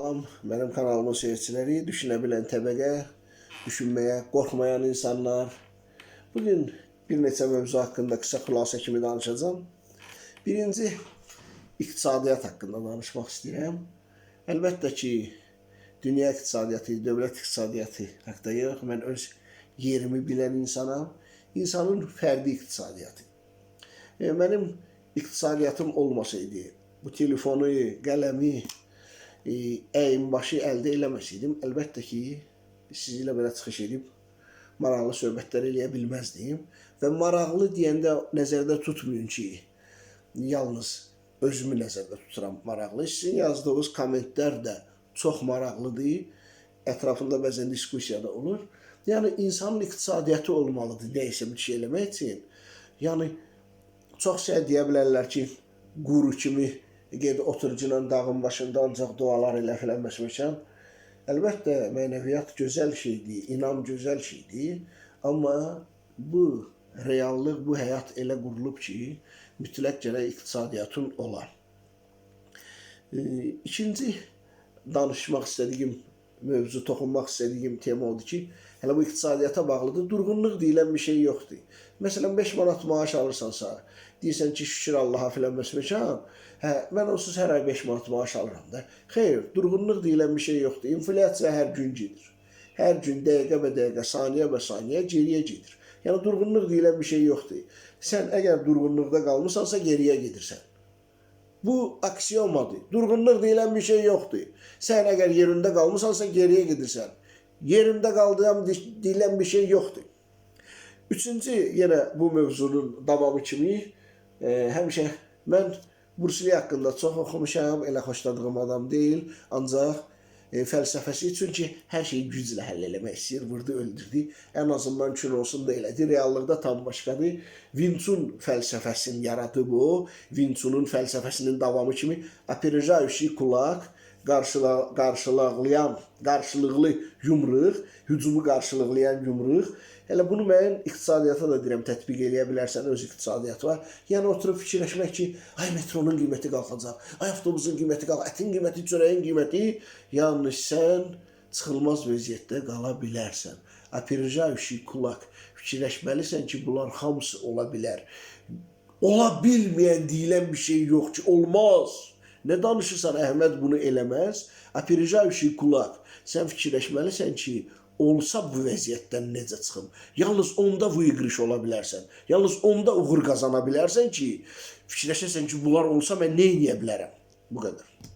Salam, benim kanalımın seyircileri, düşünebilen təbəqə, düşünmeye qorxmayan insanlar. Bugün bir neçə mövzu hakkında kısa xülasə kimi danışacağım. Birinci, iqtisadiyyat hakkında danışmaq istəyirəm. Əlbəttə ki, dünya iqtisadiyyatı, dövlət iqtisadiyyatı haqqında yox. Mən öz yerimi bilən insanam. İnsanın fərdi iqtisadiyyatı. Mənim iqtisadiyyatım olmasaydı, bu telefonu, qələmi, əyin başı əldə eləməsəydim, əlbəttə ki, sizinlə belə çıxış edib maraqlı söhbətlər eləyə bilməzdim. Və maraqlı deyəndə nəzərdə tutmayın ki, yalnız özümü nəzərdə tuturam maraqlı. Sizin yazdığınız kommentlər də çox maraqlıdır. Ətrafında bəzən diskussiya da olur. Yəni, insanın iqtisadiyyatı olmalıdır neysə bir şey eləmək üçün. Yəni, çox şey deyə bilərlər ki, quru kimi ged oturucunan dağın başında ancaq dualar elə filan məsələn. Əlbəttə, mənəviyyat gözəl şeydir, inam gözəl şeydir. Amma bu reallıq, bu həyat elə qurulub ki, mütləq gərək iqtisadiyyatın olar. İkinci danışmaq istədiyim mövzu, toxunmaq istədiyim tema odur ki, hələ bu iqtisadiyyata bağlıdır. Durğunluq deyilən bir şey yoxdur. Məsələn, 5 manat maaş alırsansa, deyirsən ki, şükür Allaha filan məsələn, mən onsuz hər ay 5 manat maaş alıram da. Xeyr, durğunluq deyilən bir şey yoxdur. İnflyasiya hər gün gedir. Hər gün dəqiqə və dəqiqə, saniyə və saniyə geriyə gedir. Yəni, durğunluq deyilən bir şey yoxdur. Sən əgər durğunluqda qalmışsansa, geriyə gedirsən. Bu aksiomadır. Durğunluq deyilən bir şey yoxdur. Sən əgər yerində qalmışsansa, geriyə gedirsən. Yerində qaldığım deyilən bir şey yoxdur. Üçüncü, yenə bu mövzunun davamı kimi, həmişə mən Bruce Lee haqqında çox oxumuşam, elə xoşladığım adam deyil, ancaq fəlsəfəsi, çünki hər şeyi güclə həll eləmək istəyir, vurdu, öldürdü. Ən azından kinosunda elədi, reallıqda tam başqadır. Wing Chun fəlsəfəsini yaradıp o, Wing Chun'un fəlsəfəsinin davamı kimi опережающий kulak, qarşılıqlı yumruq, hücumu qarşılıqlayan yumruq. Elə bunu mən iqtisadiyyata da deyirəm, tətbiq eləyə bilərsən, öz iqtisadiyyatı var. Yəni, oturub fikirləşmək ki, ay metronun qiyməti qalxacaq, ay avtobusun qiyməti qalxacaq, ətin qiyməti, çörəyin qiyməti, yəni sən çıxılmaz vəziyyətdə qala bilərsən. Опережающий kulak, fikirləşməlisən ki, bunlar hamısı ola bilər. Ola bilməyən deyilən bir şey yox ki, olmaz. Nə danışırsan, Əhməd bunu eləməz. Опережающий kulak, sən fikirləşməlisən ki, olsa bu vəziyyətdən necə çıxım? Yalnız onda vıyqırış ola bilərsən. Yalnız onda uğur qazana bilərsən ki, fikirləşəsən ki, bunlar olsa mən nə edə bilərəm? Bu qədər.